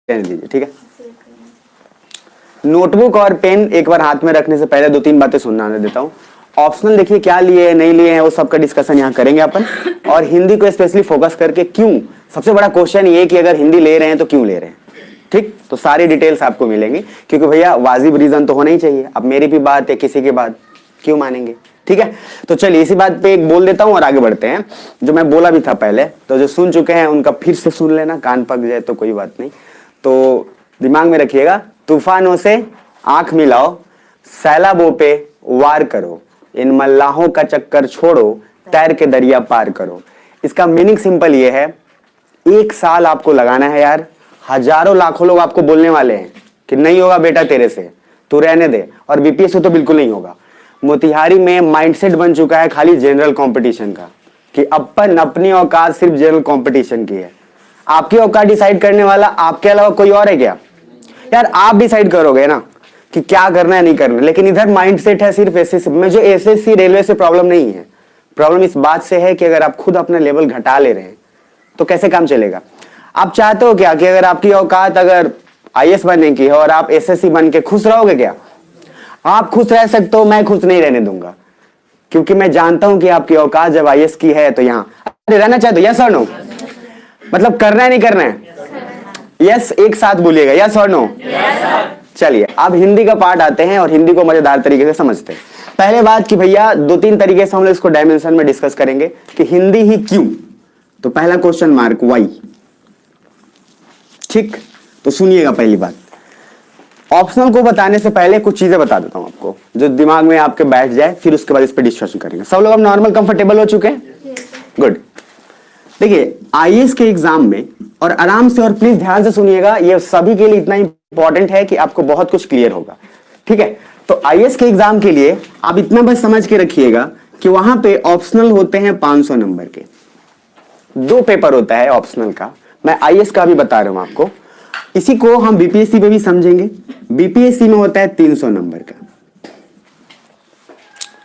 रहने दीजिए, ठीक है। नोटबुक और पेन एक बार हाथ में रखने से पहले 2-3 बातें सुनना देता हूँ। ऑप्शनल देखिए क्या लिए हैं नहीं लिए हैं वो सबका डिस्कशन यहाँ करेंगे अपन, और हिंदी को स्पेशली फोकस करके क्यों, सबसे बड़ा क्वेश्चन ये कि अगर हिंदी ले रहे हैं तो क्यों ले रहे हैं, ठीक। तो सारी डिटेल्स आपको मिलेंगी, क्योंकि भैया वाजिब रीजन तो होना ही चाहिए। अब मेरी भी बात है, किसी की बात क्यों मानेंगे, ठीक है। तो चलिए इसी बात पे एक बोल देता हूँ और आगे बढ़ते हैं। जो मैं बोला भी था पहले, तो जो सुन चुके हैं उनका फिर से सुन लेना, कान पक जाए तो कोई बात नहीं। तो दिमाग में रखिएगा, तूफानों से आंख मिलाओ, सैलाबों पे वार करो, इन मल्लाहों का चक्कर छोड़ो, तैर के दरिया पार करो। इसका मीनिंग सिंपल ये है, 1 साल आपको लगाना है यार। हजारों लाखों लोग आपको बोलने वाले हैं कि नहीं होगा बेटा तेरे से, तू रहने दे, और बीपीएससी तो बिल्कुल नहीं होगा। मोतिहारी में माइंडसेट बन चुका है खाली जनरल कंपटीशन का, कि अपन अपनी औकात सिर्फ जनरल कंपटीशन की है। आपकी औकात डिसाइड करने वाला आपके अलावा कोई और है क्या? यार आप डिसाइड करोगे ना कि क्या करना है नहीं करना, लेकिन इधर माइंडसेट है सिर्फ एसएससी में। जो एसएससी रेलवे से प्रॉब्लम नहीं है, प्रॉब्लम इस बात से है कि अगर आप खुद अपना लेवल घटा ले रहे हैं तो कैसे काम चलेगा। आप चाहते हो क्या कि अगर आपकी औकात अगर आईएएस बनने की है और आप एसएससी बन के खुश रहोगे क्या? आप खुश रह सकते हो, मैं खुश नहीं रहने दूंगा, क्योंकि मैं जानता हूं कि आपकी औकात जब आईएएस की है तो यहाँ अरे रहना चाहते हो, यस और नो, मतलब करना है नहीं करना है, यस एक साथ बोलिएगा, यस और नो। चलिए अब हिंदी का पार्ट आते हैं और हिंदी को मजेदार तरीके से समझते हैं। पहले बात कि भैया 2-3 तरीके से हम लोग इसको डायमेंशन में डिस्कस करेंगे कि हिंदी ही क्यों। तो पहला क्वेश्चन मार्क वाई, ठीक। तो सुनिएगा पहली बात, ऑप्शनल को बताने से पहले कुछ चीजें बता देता हूं आपको जो दिमाग में आपके बैठ जाए, फिर उसके बाद इस पर डिस्कशन करेंगे। सब लोग अब नॉर्मल कंफर्टेबल हो चुके हैं? गुड। देखिए आईएएस के एग्जाम में, और आराम से और प्लीज ध्यान से सुनिएगा, ये सभी के लिए इतना इंपॉर्टेंट है कि आपको बहुत कुछ क्लियर होगा, ठीक है। तो आईएएस के एग्जाम के लिए आप इतना बस समझ के रखिएगा कि वहां पे ऑप्शनल होते हैं 500 नंबर के, 2 पेपर होता है ऑप्शनल का। मैं आईएएस का भी बता रहा हूं आपको, इसी को हम बीपीएससी में भी समझेंगे। बीपीएससी में होता है 300 नंबर का,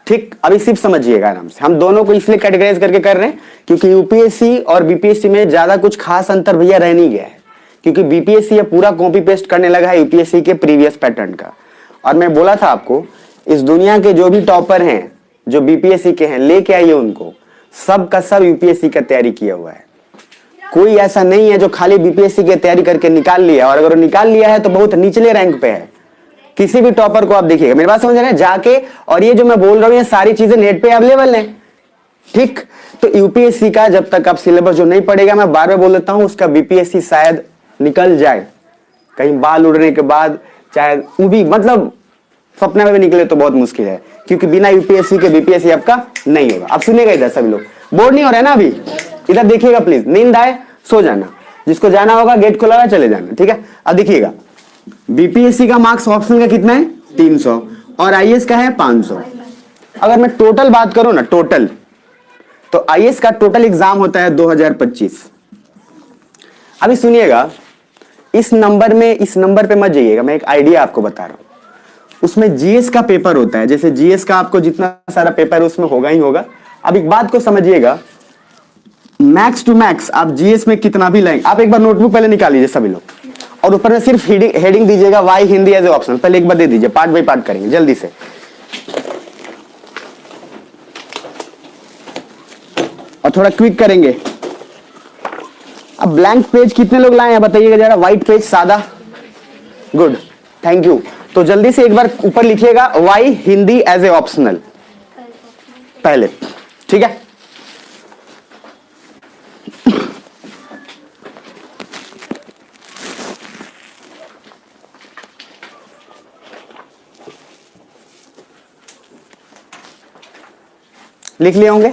ठीक। अभी सिर्फ समझिएगा आराम से, हम दोनों को इसलिए कैटेगराइज करके कर रहे हैं क्योंकि यूपीएससी और बीपीएससी में ज्यादा कुछ खास अंतर भैया रह नहीं गया है, क्योंकि बीपीएससी ये पूरा कॉपी पेस्ट करने लगा है यूपीएससी के प्रीवियस पैटर्न का। और मैं बोला था आपको, इस दुनिया के जो भी टॉपर हैं जो बीपीएससी के हैं, लेके आइए उनको, सब का सब यूपीएससी का तैयारी किया हुआ है। कोई ऐसा नहीं है जो खाली बीपीएससी की तैयारी करके निकाल लिया, और अगर वो निकाल लिया है तो बहुत निचले रैंक पे है। किसी भी टॉपर को आप देखिएगा, मेरी बात समझ रहे हैं जाके, और ये जो मैं बोल रहा हूं ये सारी चीजें नेट पे अवेलेबल हैं, ठीक। तो यूपीएससी का जब तक आप सिलेबस जो नहीं पढ़ेगा, मैं बार बार बोल देता हूं, उसका बीपीएससी शायद निकल जाए कहीं बाल उड़ने के बाद, चाहे वो भी मतलब सपने में भी निकले तो बहुत मुश्किल है, क्योंकि बिना यूपीएससी के बीपीएससी आपका नहीं होगा। अब सुनिएगा इधर सभी लोग, बोर्ड नहीं हो रहा है ना अभी, इधर देखिएगा प्लीज, नींद आए सो जाना, जिसको जाना होगा गेट खुला हुआ चले जाना, ठीक है। अब देखिएगा बीपीएससी का मार्क्स ऑप्शनल का कितना है 300 और आईएएस का है 500। अगर मैं टोटल बात करूं ना, टोटल, तो आईएएस का टोटल एग्जाम होता है 2025। अभी सुनिएगा, इस नंबर पे मत जाइएगा, मैं एक आइडिया आपको बता रहा हूं। उसमें जीएस का पेपर होता है, जैसे जीएस का आपको जितना सारा पेपर उसमें होगा ही होगा। अब एक बात को समझिएगा, मैक्स टू मैक्स आप जीएस में कितना भी लाएंगे, आप एक बार नोटबुक पहले निकाल लीजिए सभी लोग, और ऊपर में सिर्फ हेडिंग दीजिएगा why Hindi as a option, पहले एक बार दे दीजिए, पार्ट बाय पार्ट करेंगे जल्दी से। और थोड़ा क्विक करेंगे। अब ब्लैंक पेज कितने लोग लाए हैं बताइएगा जरा, व्हाइट पेज सादा, गुड, थैंक यू। तो जल्दी से एक बार ऊपर लिखिएगा why Hindi as a optional पहले, ठीक है। लिख लिए होंगे?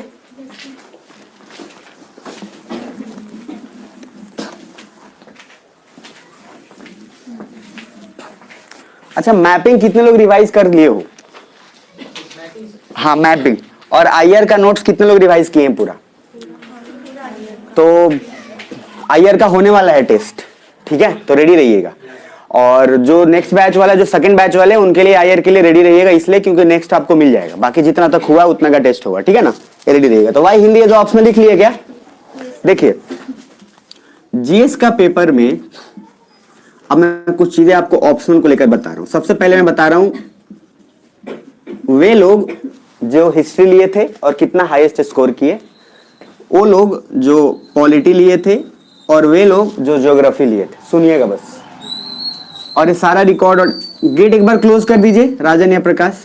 अच्छा, मैपिंग कितने लोग रिवाइज कर लिए हो? हाँ मैपिंग। और आईआर का नोट्स कितने लोग रिवाइज किए हैं पूरा? तो आईआर का होने वाला है टेस्ट, ठीक है, तो रेडी रहिएगा। और जो नेक्स्ट बैच वाला, जो सेकंड बैच वाले, उनके लिए आईआर के लिए रेडी रहिएगा, इसलिए क्योंकि नेक्स्ट आपको मिल जाएगा, बाकी जितना तक हुआ उतना का टेस्ट होगा, ठीक है ना, रेडी रहिएगा। तो वाई हिंदी जो ऑप्शन लिख लिए क्या? देखिए जीएस का पेपर में अब मैं कुछ चीजें आपको ऑप्शनल को लेकर बता रहा हूं। सबसे पहले मैं बता रहा हूं वे लोग जो हिस्ट्री लिए थे और कितना हाईएस्ट स्कोर किए, वो लोग जो पॉलिटी लिए थे और वे लोग जो ज्योग्राफी लिए थे। सुनिएगा बस, और ये सारा रिकॉर्ड। और गेट एक बार क्लोज कर दीजिए राजन या Prakash.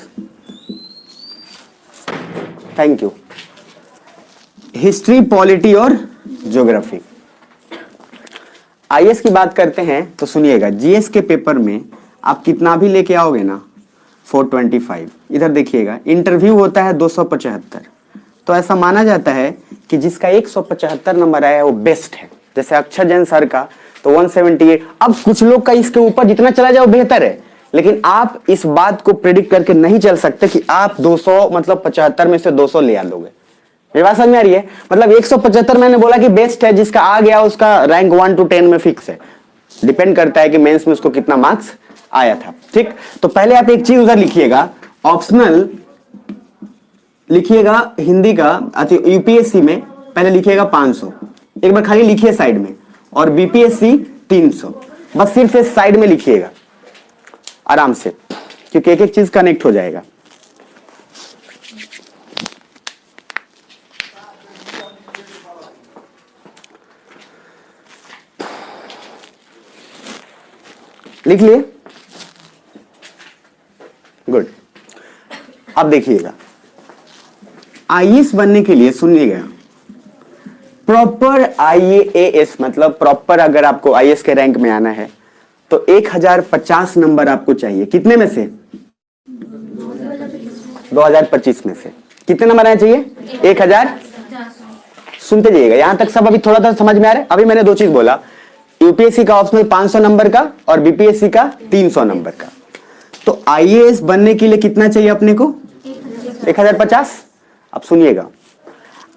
Thank you. History, polity और ज्योग्राफी। आईएएस की बात करते हैं तो सुनिएगा, जीएस के पेपर में आप कितना भी लेके आओगे ना 425, इधर देखिएगा इंटरव्यू होता है 275। तो ऐसा माना जाता है कि जिसका 175 नंबर आया है वो बेस्ट है। जैसे अक्षर जैन सर का तो 178। अब कुछ लोग का इसके ऊपर जितना चला जाए वो बेहतर है, लेकिन आप इस बात को प्रेडिक्ट करके नहीं चल सकते कि आप 200 मतलब 75 में से 200 ले आ लोगे। मेरी बात समझ में आ रही है? मतलब 175 मैंने बोला कि बेस्ट है, जिसका आ गया उसका रैंक 1 to 10 में फिक्स है। डिपेंड करता है कि मेंस में उसको कितना मार्क्स आया था। ठीक, तो पहले आप एक चीज उधर लिखिएगा, ऑप्शनल लिखिएगा हिंदी का, यूपीएससी में पहले लिखिएगा 500, एक बार खाली लिखिए साइड में, और बीपीएससी 300, बस सिर्फ इस साइड में लिखिएगा आराम से, क्योंकि एक एक चीज कनेक्ट हो जाएगा। लिख लिए? गुड। अब देखिएगा, आईएएस बनने के लिए सुनिएगा, प्रॉपर आईएएस मतलब प्रॉपर अगर आपको आईएएस के रैंक में आना है तो 1050 नंबर आपको चाहिए। कितने में से? 2025 में से कितने नंबर आने चाहिए? 1000। सुनते जाइएगा, यहां तक सब अभी थोड़ा सा समझ में आ रहा है। अभी मैंने दो चीज बोला, यूपीएससी का ऑप्शनल 500 नंबर का और बीपीएससी का 300 नंबर का। तो आईएएस बनने के लिए कितना चाहिए अपने को? 1050। अब सुनिएगा,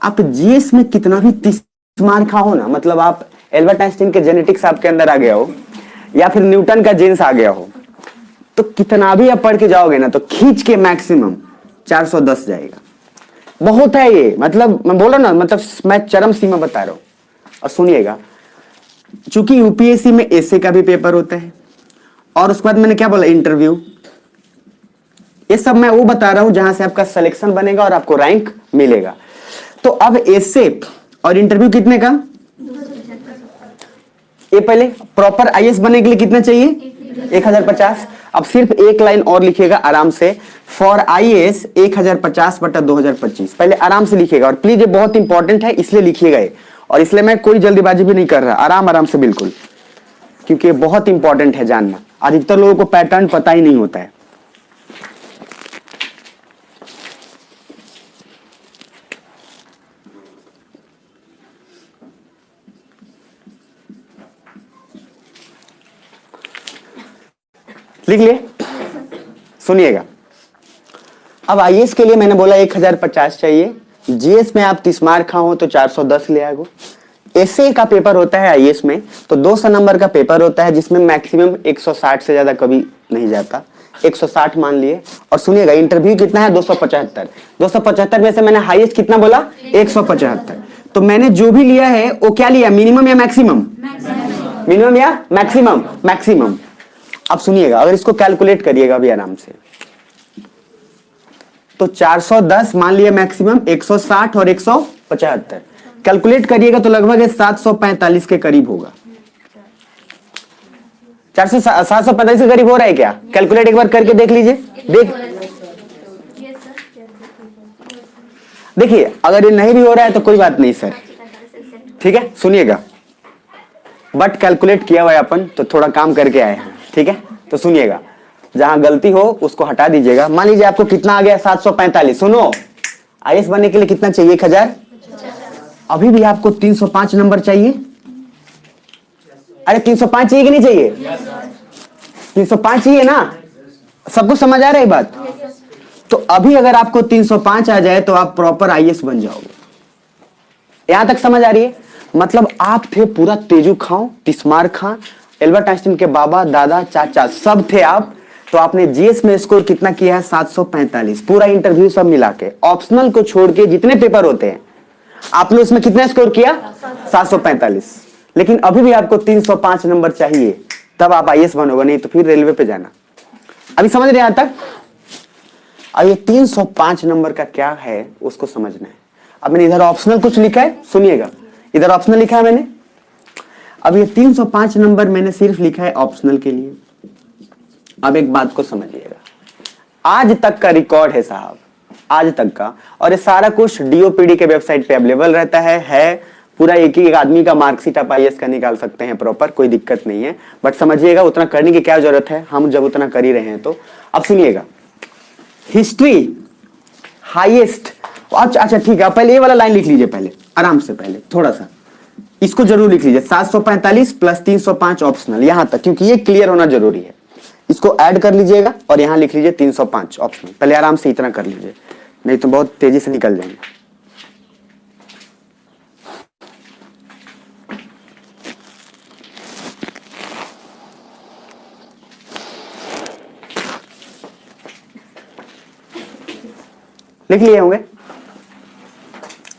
आप जीएस में कितना भी 30 मार्क हो ना, मतलब आप एल्बर्ट आइंस्टीन के जेनेटिक्स आपके अंदर आ गया हो या फिर न्यूटन का जीन्स आ गया हो, तो कितना भी आप पढ़ के जाओगे ना तो खींच के मैक्सिमम 410 जाएगा। बहुत है ये, मतलब मैं बोल रहा हूं ना, मतलब मैं चरम सीमा बता रहा हूं। और सुनिएगा, चूंकि यूपीएससी में एसए का भी पेपर होता है और उसके बाद मैंने क्या बोला, इंटरव्यू, ये सब मैं वो बता रहा हूं जहां से आपका सिलेक्शन बनेगा और आपको रैंक मिलेगा। तो अब एसए और इंटरव्यू कितने का? ये पहले प्रॉपर आईएएस बनने के लिए कितना चाहिए? 1050। अब सिर्फ एक लाइन और लिखिएगा आराम से, फॉर आईएएस 1050/2025। पहले आराम से लिखिएगा, और प्लीज ये बहुत इंपॉर्टेंट है इसलिए लिखिएगा ये, और इसलिए मैं कोई जल्दीबाजी भी नहीं कर रहा, आराम आराम से बिल्कुल, क्योंकि ये बहुत इंपॉर्टेंट है जानना। अधिकतर लोगों को पैटर्न पता ही नहीं होता है। लिख लिए? सुनिएगा, अब आईएएस के लिए मैंने बोला 1050 चाहिए, जीएस में आप 30 मार्क हो तो 410 ले आएगो। एसए का पेपर होता है आईएएस में तो 200 नंबर का पेपर होता है, जिसमें मैक्सिमम 160 से ज्यादा कभी नहीं जाता, 160 मान लिए। और सुनिएगा, इंटरव्यू कितना है? 275। 275 में से मैंने हाईएस्ट कितना बोला? 175। तो मैंने जो भी लिया है वो क्या लिया, मिनिमम या मैक्सिमम? मिनिमम या मैक्सिमम? मैक्सिमम। अब सुनिएगा, अगर इसको कैलकुलेट करिएगा अभी आराम से, तो 410 मान लिया मैक्सिमम, 160 और 175 कैलकुलेट करिएगा तो लगभग 745 के करीब होगा। 745 के करीब हो रहा है क्या? कैलकुलेट एक बार करके देख लीजिए। देखिए, अगर ये नहीं भी हो रहा है तो कोई बात नहीं सर, ठीक है। सुनिएगा, बट कैलकुलेट किया हुआ है अपन, तो थोड़ा काम करके आए हैं, ठीक है। तो सुनिएगा, जहां गलती हो उसको हटा दीजिएगा। मान लीजिए आपको कितना आ गया? 745। सुनो, आईएएस बनने के लिए कितना चाहिए? 1000। अभी भी आपको 305 नंबर चाहिए। अरे 305 चाहिए कि नहीं चाहिए? 305 चाहिए ना? सबको समझ आ रहा है बात? तो अभी अगर आपको 305 आ जाए तो आप प्रॉपर आईएएस बन जाओगे। यहां तक समझ आ रही है? मतलब आप थे पूरा तेजू खां, तिस्मार खां, एल्बर्ट आइंस्टीन के बाबा, दादा, चाचा सब थे आप। तो आपने जीएस में स्कोर कितना किया है? 745, पूरा इंटरव्यू सब मिला के, ऑप्शनल को छोड़ के जितने पेपर होते हैं आपने उसमें कितना स्कोर किया? 745। लेकिन अभी भी आपको 305 नंबर चाहिए। तब आप आईएएस बनोगे, नहीं तो फिर रेलवे पे जाना। अभी समझ रहे हैं यहां तक? अब ये 305 नंबर का क्या है उसको समझना है। अब मैंने इधर ऑप्शनल कुछ लिखा है, सुनिएगा, इधर ऑप्शनल लिखा है मैंने। अब ये 305 नंबर मैंने सिर्फ लिखा है ऑप्शनल के लिए। अब एक बात को समझिएगा, आज तक का रिकॉर्ड है साहब, आज तक का, और ये सारा कुछ डीओपीडी के वेबसाइट पे अवेलेबल रहता है पूरा। एक आदमी का मार्कशीट आप आईएएस का निकाल सकते हैं प्रॉपर, कोई दिक्कत नहीं है। बट समझिएगा उतना करने की क्या जरूरत है, हम जब उतना कर ही रहे हैं तो। अब सुनिएगा, हिस्ट्री हाईएस्ट, अच्छा ठीक है, पहले ये वाला लाइन लिख लीजिए, पहले आराम से, पहले थोड़ा सा इसको जरूर लिख लीजिए, 745 प्लस 305 ऑप्शनल, यहां तक, क्योंकि ये क्लियर होना जरूरी है। इसको ऐड कर लीजिएगा और यहां लिख लीजिए 305 ऑप्शनल। पहले आराम से इतना कर लीजिए, नहीं तो बहुत तेजी से निकल जाएंगे। लिख लिए होंगे?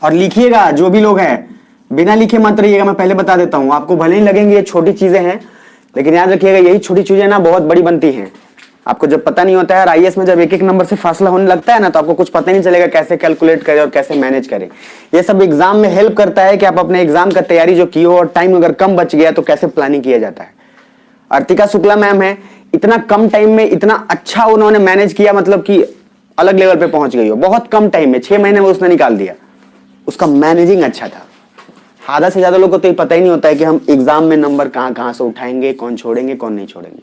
और लिखिएगा जो भी लोग हैं, बिना लिखे मत रहिएगा, मैं पहले बता देता हूं आपको। भले ही लगेंगे ये छोटी चीजें हैं, लेकिन याद रखिएगा यही छोटी चीजें ना बहुत बड़ी बनती हैं। आपको जब पता नहीं होता है, आईएएस में जब एक एक नंबर से फासला होने लगता है ना, तो आपको कुछ पता नहीं चलेगा कैसे कैलकुलेट करें और कैसे मैनेज करें। ये सब एग्जाम में हेल्प करता है कि आप अपने एग्जाम का तैयारी जो की हो और टाइम अगर कम बच गया तो कैसे प्लानिंग किया जाता है। अर्तिका शुक्ला मैम है, इतना कम टाइम में इतना अच्छा उन्होंने मैनेज किया, मतलब कि अलग लेवल पे पहुंच गई हो। बहुत कम टाइम में, 6 महीने में उसने निकाल दिया। उसका मैनेजिंग अच्छा था। आधा से ज्यादा लोगों को तो ये पता ही नहीं होता है कि हम एग्जाम में नंबर कहां कहां से उठाएंगे, कौन छोड़ेंगे कौन नहीं छोड़ेंगे।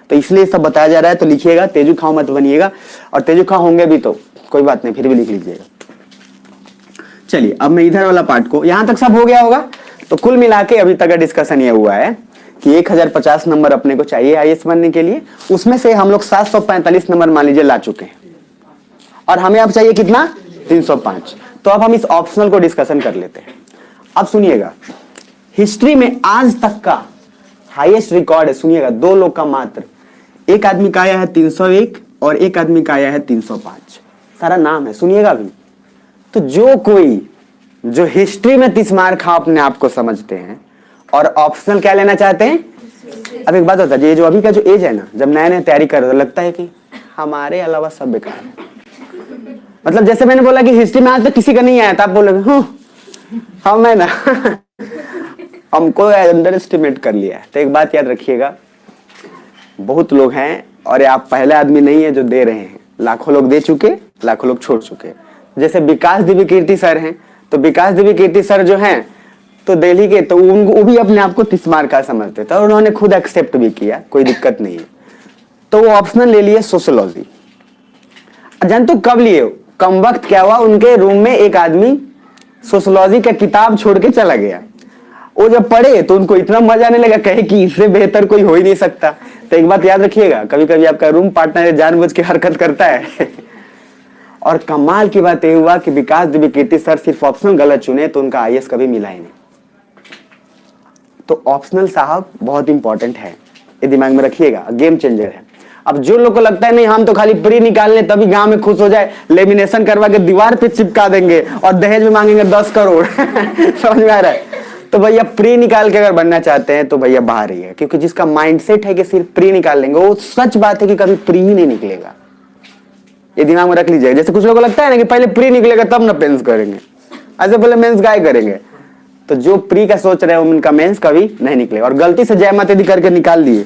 तो इसलिए सब बताया जा रहा है। तो लिखिएगा, तेजू खाओ मत बनिएगा, और तेजू खाओ होंगे भी तो कोई बात नहीं, फिर भी लिख लीजिएगा। चलिए अब मैं इधर वाला पार्ट को, यहां तक सब हो गया होगा। तो कुल मिला के अभी तक का डिस्कशन ये हुआ है कि 1050 नंबर अपने को चाहिए आईएएस बनने के लिए। उसमें से हम लोग 745 नंबर मान लीजिए ला चुके हैं, और हमें अब चाहिए कितना, 305। तो अब हम इस ऑप्शनल को डिस्कशन कर लेते हैं। अब सुनिएगा, हिस्ट्री में आज तक का हाईएस्ट रिकॉर्ड है, सुनिएगा, 2 लोग का मात्र। एक आदमी का आया है 301 और एक आदमी का आया है 305। सारा नाम है, सुनिएगा भी। तो जो कोई जो हिस्ट्री में 30 मार्क अपने आप को समझते हैं और ऑप्शनल क्या लेना चाहते हैं। अब एक बात होता है, ये जो अभी का जो एज है ना, जब नया नया तैयारी कर रहे हो, लगता है कि हमारे अलावा सब बेकार है। मतलब जैसे मैंने बोला कि हिस्ट्री में आज तक किसी का नहीं आया था, आप बोलोगे हम है ना हमको अंडर एस्टिमेट कर लिया है। तो एक बात याद रखिएगा, बहुत लोग हैं और आप पहले आदमी नहीं है जो दे रहे हैं। लाखों लोग दे चुके, लाखों लोग छोड़ चुके। जैसे विकास देवी कीर्ति सर हैं, तो विकास देवी कीर्ति सर जो हैं तो दिल्ली के, तो वो भी अपने आप को 30 मार्क का समझते थे और उन्होंने खुद एक्सेप्ट भी किया, कोई दिक्कत नहीं है। तो वो ऑप्शनल ले लिए सोशियोलॉजी। जानते हो कब लिए? कम वक्त क्या हुआ, उनके रूम में एक आदमी सोशियोलॉजी का किताब छोड़ के चला गया। वो जब पढ़े तो उनको इतना मजा आने लगा, कहे कि इससे बेहतर कोई हो ही नहीं सकता। तो एक बात याद रखिएगा, कभी कभी आपका रूम पार्टनर जानबूझ के हरकत करता है और कमाल की बात यह हुआ कि विकास देवी कीर्ति सर सिर्फ ऑप्शनल गलत चुने तो उनका आईएएस कभी मिला ही नहीं। तो ऑप्शनल साहब बहुत इंपॉर्टेंट है, ये दिमाग में रखिएगा, गेम चेंजर है। अब जो लोग को लगता है नहीं हम तो खाली प्री निकाल लें तभी गांव में खुश हो जाए, लेमिनेशन करवा के दीवार पे चिपका देंगे और दहेज में मांगेंगे 10 करोड़ समझ में आ रहा है? तो भैया प्री निकाल के अगर बनना चाहते हैं तो भैया बाहर ही है, क्योंकि जिसका माइंडसेट है कि सिर्फ प्री निकाल लेंगे, वो सच बात है कि कभी प्री ही नहीं निकलेगा। ये दिमाग में रख लीजिए। जैसे कुछ लोगों को लगता है ना कि पहले प्री निकलेगा तब ना मेंस करेंगे, ऐसे पहले मेंस गाय करेंगे। तो जो प्री का सोच रहे हैं उनका मेंस कभी नहीं निकलेगा। और गलती से जय माता दी करके निकाल दिए,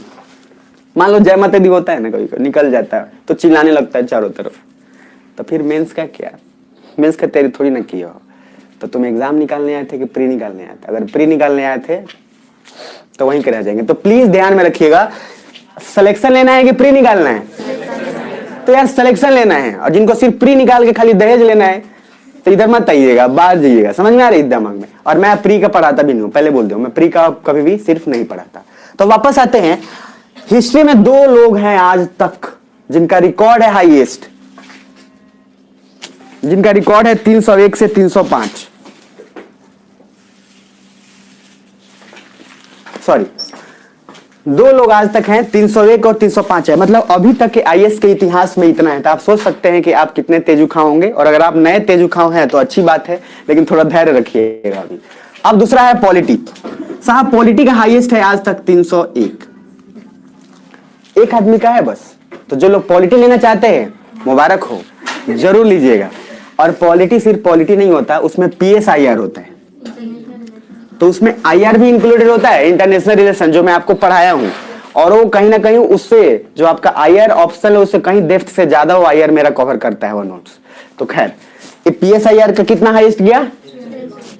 मान लो जय माता दी होता है ना, कभी निकल जाता है तो चिल्लाने लगता है चारों तरफ, तो फिर मेंस का क्या? मेंस का तैयारी थोड़ी ना किया हो। तो तुम एग्जाम निकालने आए थे कि प्री निकालने आए थे? अगर प्री निकालने आए थे तो वहीं रह जाएंगे। तो प्लीज ध्यान में रखिएगा, सिलेक्शन लेना है कि प्री निकालना है? तो यार सिलेक्शन लेना है। और जिनको सिर्फ प्री निकाल के खाली दहेज लेना है तो इधर मत आइएगा, बाहर जाइएगा। समझ में आ रही है दिमाग में? और मैं प्री का पढ़ाता भी नहीं हूं, पहले बोल दूं, मैं प्री का कभी भी सिर्फ नहीं पढ़ाता। तो वापस आते हैं, हिस्ट्री में 2 लोग हैं आज तक जिनका रिकॉर्ड है हाईएस्ट, जिनका रिकॉर्ड है 301 से 305। सॉरी, 2 लोग आज तक हैं, 301 और 305 है। मतलब अभी तक के आईएएस के इतिहास में इतना है। तो आप सोच सकते हैं कि आप कितने तेजुखा होंगे। और अगर आप नए तेजुखा हैं तो अच्छी बात है, लेकिन थोड़ा धैर्य रखिएगा अभी। अब दूसरा है पॉलिटी। साहब पॉलिटी का हाईएस्ट है आज तक 301। एक आदमी का है बस। तो जो लोग पॉलिटी लेना चाहते हैं मुबारक हो, जरूर लीजिएगा। और पॉलिटी सिर्फ पॉलिटी नहीं होता, उसमें PSIR होता है, तो उसमें IR भी इंक्लूडेड होता है, इंटरनेशनल रिलेशन, जो मैं आपको पढ़ाया हूं। और वो कहीं ना कहीं उससे जो आपका IR ऑप्शन है उससे कहीं डेप्थ से ज्यादा वो IR मेरा कवर करता है वो नोट्स। तो खैर ये PSIR का कितना हाईएस्ट गया।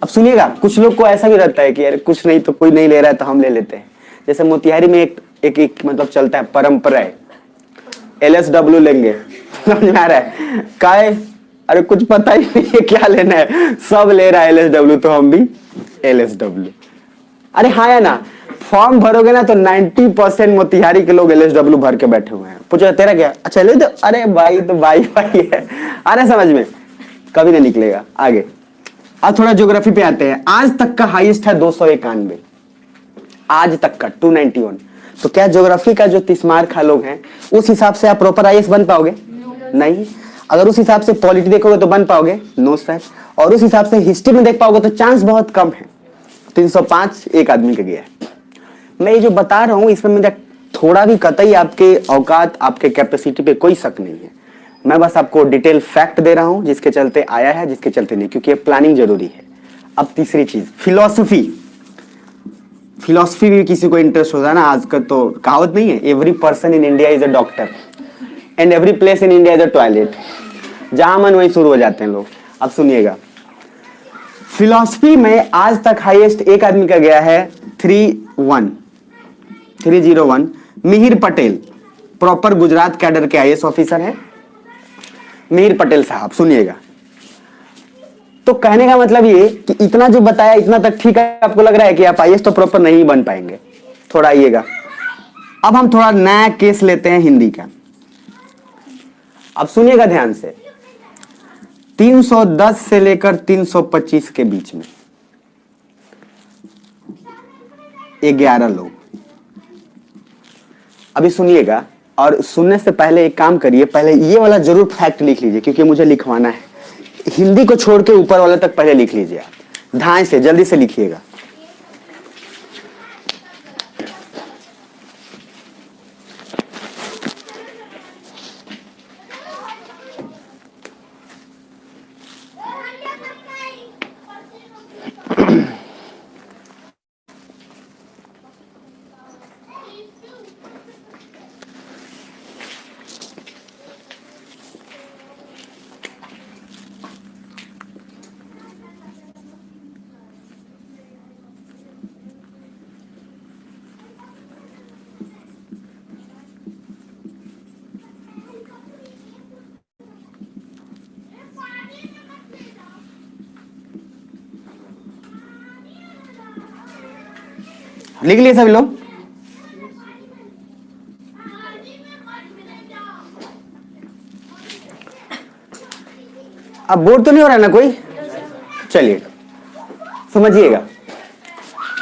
अब सुनिएगा, कुछ लोग को ऐसा भी रहता है कि यार कुछ नहीं तो कोई नहीं ले रहा है तो हम ले लेते हैं। जैसे मोतिहारी में एक मतलब चलता है परंपरा है, LSW लेंगे, समझ में आ रहा है काय, अरे कुछ पता ही नहीं है क्या लेना है, सब ले रहा है LSW तो हम भी LSW। अरे हाँ या ना, फॉर्म भरोगे ना तो 90% मोतिहारी के लोग LSW भर के बैठे हुए हैं। पूछो तेरा क्या, अच्छा ले दो, अरे भाई तो भाई भाई है, अरे समझ में कभी नहीं निकलेगा आगे। अब थोड़ा ज्योग्राफी पे आते हैं। आज तक का हाईएस्ट है 291, आज तक का 291। तो क्या ज्योग्राफी का जो 30 मार्क का लोग हैं उस हिसाब से आप प्रॉपर IAS बन पाओगे? नहीं। अगर उस हिसाब से पॉलिटी देखोगे तो बन पाओगे? No sir. और उस हिसाब से हिस्ट्री में देख पाओगे तो चांस बहुत कम है। 305 एक आदमी का गया है। मैं ये जो बता रहा हूं इसमें मेरा थोड़ा भी कतई आपके औकात आपके कैपेसिटी पे कोई शक नहीं है। मैं बस आपको डिटेल फैक्ट दे रहा हूं जिसके चलते आया है, जिसके चलते नहीं, क्योंकि ये प्लानिंग जरूरी है। अब तीसरी चीज, फिलॉसफी। फिलॉसफी भी किसी को इंटरेस्ट होता है ना, आजकल तो कहावत नहीं है, every person in India is a doctor and every place in India is a toilet. जहां मन वहीं शुरू हो जाते हैं लोग। अब सुनिएगा, फिलॉसफी में आज तक हाईएस्ट एक आदमी का गया है 301 मिहिर पटेल, प्रॉपर गुजरात कैडर के IAS ऑफिसर हैं मिहिर पटेल साहब। सुनिएगा, तो कहने का मतलब ये कि इतना जो बताया इतना तक ठीक है, आपको लग रहा है कि आप IAS तो प्रॉपर नहीं बन पाएंगे, थोड़ा आइएगा। अब हम थोड़ा नया केस लेते हैं हिंदी का। अब सुनिएगा ध्यान से, 310 से लेकर 325 के बीच में 11 लोग। अभी सुनिएगा, और सुनने से पहले एक काम करिए, पहले ये वाला जरूर फैक्ट लिख लीजिए क्योंकि मुझे लिखवाना है। हिंदी को छोड़ के ऊपर वाले तक पहले लिख लीजिए आप, ध्यान से जल्दी से लिखिएगा। लिख लिए सभी लोग? अब बोर तो नहीं हो रहा ना कोई? चलिए समझिएगा,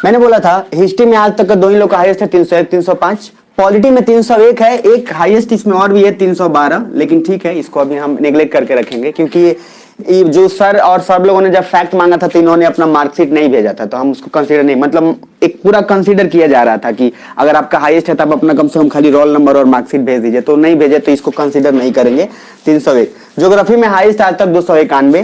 मैंने बोला था हिस्ट्री में आज तक का दो ही लोग का हाईएस्ट है 301 305, पॉलिटी में 301 है, एक हाईएस्ट इसमें और भी है 312, लेकिन ठीक है इसको अभी हम नेग्लेक्ट करके रखेंगे क्योंकि ये जो सर और सब लोगों ने जब फैक्ट मांगा था तो इन्होंने अपना मार्कशीट नहीं भेजा था, तो हम उसको कंसीडर नहीं, मतलब एक पूरा कंसीडर किया जा रहा था कि अगर आपका हाईएस्ट है तब अपना कम से कम खाली रोल नंबर और मार्कशीट भेज दीजिए, तो नहीं भेजे तो इसको कंसीडर नहीं करेंगे। 301 ज्योग्राफी में हाईएस्ट आज तक 291,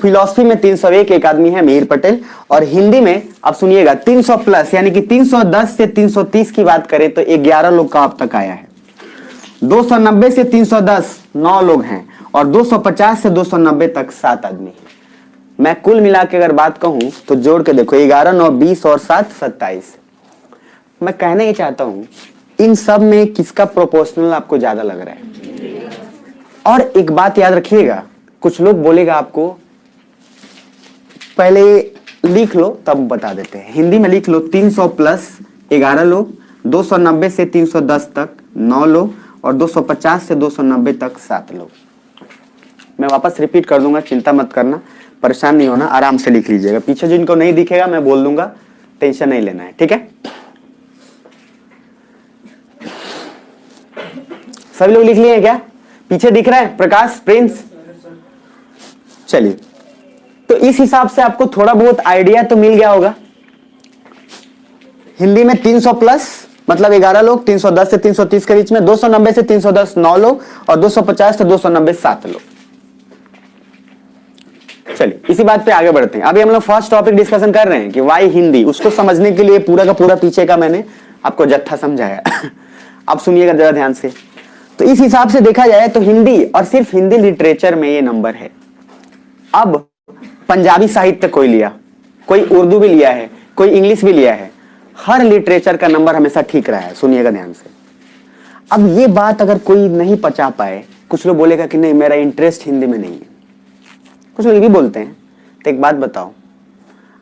फिलॉसफी में 301 एक आदमी है मिहिर पटेल, और हिंदी में अब सुनिएगा 300 प्लस यानी कि 310 से 330 की बात करें तो 11 लोग का अब तक आया है। 290 से 310 9 लोग हैं, और 250 से 290 तक 7 आदमी हैं। मैं कुल मिला के अगर बात कहूं तो जोड़ के देखो 11 9 20 और 7 27। मैं कहना ही चाहता हूं इन सब में किसका प्रोपोर्शनल आपको ज्यादा लग रहा है? और एक बात याद रखिएगा, कुछ लोग बोलेगा आपको पहले लिख लो तब बता देते हैं। हिंदी में लिख लो 300 प्लस 11 लोग, 290 से 310 तक 9 लोग, और 250 से 290 तक 7 लोग। मैं वापस रिपीट कर दूंगा, चिंता मत करना, परेशान नहीं होना, आराम से लिख लीजिएगा। पीछे जिनको नहीं दिखेगा मैं बोल दूंगा, टेंशन नहीं लेना है, ठीक है? सभी लोग लिख लिए हैं क्या? पीछे दिख रहा है प्रकाश प्रिंस? चलिए, तो इस हिसाब से आपको थोड़ा बहुत आइडिया तो मिल गया होगा। हिंदी में 300 प्लस मतलब 11 लोग, 310 से 330 के बीच में, 290 से 310 9 लोग, और 250 से 290 7 लोग। चलिए इसी बात पे आगे बढ़ते हैं। अभी हम लोग फर्स्ट टॉपिक डिस्कशन कर रहे हैं कि वाई हिंदी, उसको समझने के लिए पूरा का पूरा पीछे का मैंने आपको जत्था समझाया। अब सुनिएगा जरा ध्यान से। तो इस हिसाब से देखा जाए तो हिंदी, और सिर्फ हिंदी लिटरेचर में ये नंबर है। अब पंजाबी साहित्य कोई लिया, कोई उर्दू भी लिया है, कोई इंग्लिश भी लिया है, हर लिटरेचर का नंबर हमेशा ठीक रहा है। सुनिएगा ध्यान से। अब ये बात अगर कोई नहीं पचा पाए, कुछ लोग बोलेगा कि नहीं मेरा इंटरेस्ट हिंदी में नहीं है, कुछ लोग ये भी बोलते हैं। तो एक बात बताओ,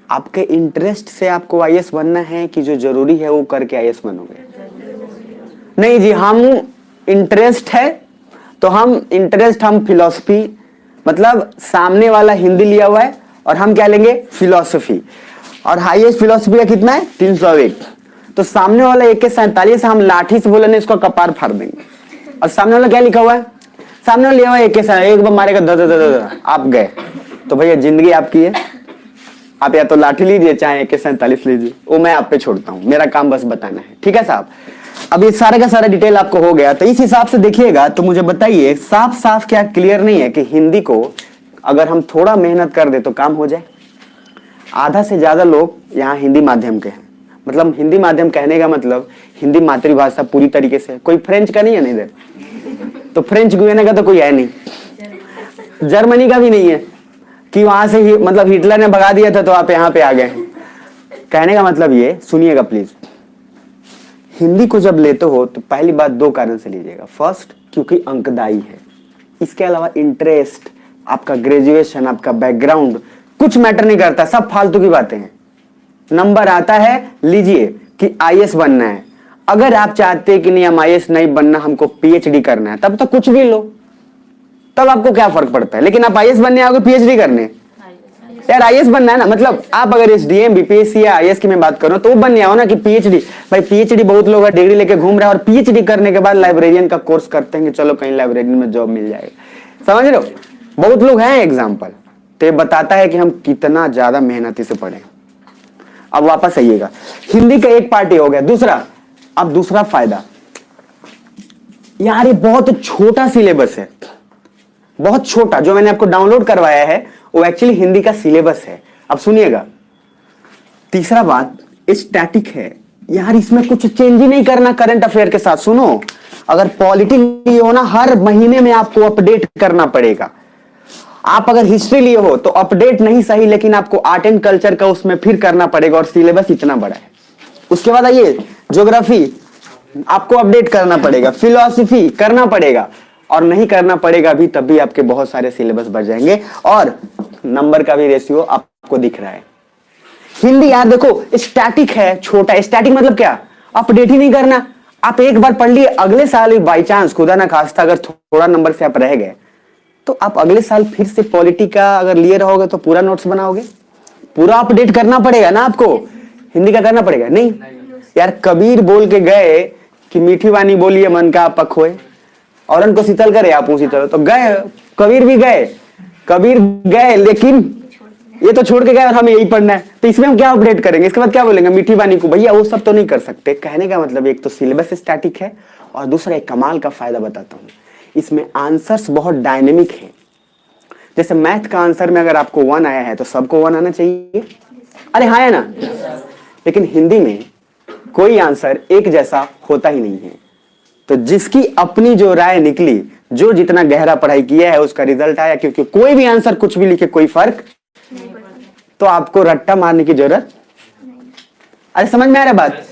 आपके इंटरेस्ट से आपको आईएएस बनना है कि जो जरूरी है वो करके आईएएस बनोगे? नहीं जी, हम इंटरेस्ट है तो हम फिलॉसफी, मतलब सामने वाला हिंदी लिया हुआ है और हम क्या लेंगे? फिलॉसफी। और हाईएस्ट फिलॉसफी का कितना है? 301। तो सामने वाला 147 हम लाठी से बोलेंगे इसको कपार फाड़ देंगे। और सामने वाला क्या लिखा हुआ है? सामने वाला लिखा हुआ है 147, एक बार मारेगा द आप गए। तो भैया जिंदगी आपकी है, आप या तो लाठी लीजिए चाहे 147 लीजिए, वो मैं आप पे छोड़ता हूं, मेरा काम बस बताना है। ठीक है साहब? अब ये सारा का सारा डिटेल आपको हो गया। तो इस हिसाब से देखिएगा तो मुझे बताइए, साफ साफ क्या क्लियर नहीं है कि हिंदी को अगर हम थोड़ा मेहनत कर दे तो काम हो जाए? आधा से ज्यादा लोग यहाँ हिंदी माध्यम के हैं। मतलब हिंदी माध्यम कहने का मतलब हिंदी मातृभाषा पूरी तरीके से। कोई फ्रेंच का नहीं है नहीं इधर? तो फ्रेंच गुयाना का तो कोई है नहीं, जर्मनी का भी नहीं है कि वहां से ही मतलब हिटलर ने भगा दिया था तो आप यहाँ पे आ गए हैं। कहने का मतलब ये, सुनिएगा प्लीज, हिंदी को जब लेते हो तो पहली बात 2 कारण से लीजिएगा। फर्स्ट, क्योंकि अंकदायी है। इसके अलावा इंटरेस्ट, आपका ग्रेजुएशन, आपका बैकग्राउंड कुछ मैटर नहीं करता, सब फालतू की बातें हैं। नंबर आता है, लीजिए कि आईएएस बनना है। अगर आप चाहते हैं कि नहीं हम आईएएस नहीं बनना, हमको पीएचडी करना है, तब तो कुछ भी लो, तब आपको क्या फर्क पड़ता है। लेकिन आप आईएएस बनने आओगे पीएचडी करने, यार आईएएस बनना है ना, मतलब आप अगर एसडीएम बीपीएससी या आईएएस की मैं बात करूं तो वो बनने आओ ना कि पीएचडी। भाई पीएचडी बहुत लोग डिग्री लेके घूम रहे हैं और पीएचडी करने के बाद लाइब्रेरियन का कोर्स करते हैं कि चलो कहीं लाइब्रेरियन में जॉब मिल जाएगा। समझ रहे हो? बहुत लोग हैं एग्जाम्पल। तो ये बताता है कि हम कितना ज्यादा मेहनती से पढ़े। अब वापस आइएगा, हिंदी का एक पार्ट हो गया। दूसरा, अब दूसरा फायदा, यार ये बहुत छोटा सिलेबस है, बहुत छोटा। जो मैंने आपको डाउनलोड करवाया है वो एक्चुअली हिंदी का सिलेबस है। अब सुनिएगा, तीसरा बात स्टैटिक है। यार इसमें कुछ चेंज ही नहीं करना करंट अफेयर के साथ। सुनो, अगर पॉलिटी लिए हो ना, हर महीने में आपको अपडेट करना पड़ेगा। आप अगर हिस्ट्री लिए हो तो अपडेट नहीं सही, लेकिन आपको आर्ट एंड कल्चर का उसमें फिर करना पड़ेगा, और सिलेबस इतना बड़ा है। उसके बाद आइए, ज्योग्राफी आपको अपडेट करना पड़ेगा, फिलॉसफी करना पड़ेगा, और नहीं करना पड़ेगा भी तब भी आपके बहुत सारे सिलेबस बढ़ जाएंगे, और नंबर का भी रेशियो आपको दिख रहा है। हिंदी यार देखो स्टैटिक है, छोटा। स्टैटिक मतलब क्या? अपडेट ही नहीं करना। आप एक बार पढ़ लिए, अगले साल बाई चांस खुदा ना खास्ता अगर थोड़ा नंबर से आप रह गए तो आप अगले साल फिर से पॉलिटी का अगर लिए रहोगे तो पूरा नोट्स बनाओगे। पूरा अपडेट करना पड़ेगा ना आपको, हिंदी का करना पड़ेगा नहीं। यार कबीर बोल के गए कि मीठी वानी बोलिए मन का आप खोए, और उनको शीतल करे आप उसी तरह। तो गए, कबीर भी गए, कबीर गए, लेकिन ये तो छोड़ के गए और हमें यही पढ़ना है। तो इसमें हम क्या अपडेट करेंगे? इसके बाद क्या बोलेंगे? मीठी वानी को। भैया वो सब तो नहीं कर सकते। कहने का मतलब एक तो सिलेबस स्टैटिक है, और दूसरा एक कमाल का फायदा बताता हूं, इसमें आंसर्स बहुत डायनेमिक है। जैसे मैथ का आंसर में अगर आपको 1 आया है तो सबको 1 आना चाहिए, अरे हाँ है ना? लेकिन हिंदी में कोई आंसर एक जैसा होता ही नहीं है। तो जिसकी अपनी जो राय निकली, जो जितना गहरा पढ़ाई किया है उसका रिजल्ट आया। क्योंकि कोई भी आंसर कुछ भी लिखे कोई फर्क, तो आपको रट्टा मारने की जरूरत। अरे समझ में आ रहा बात?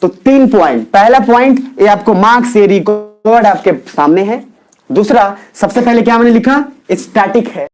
तो 3 पॉइंट। पहला पॉइंट, ये आपको मार्क्स से रिकॉर्ड आपके सामने है। दूसरा, सबसे पहले क्या मैंने लिखा? स्टैटिक है।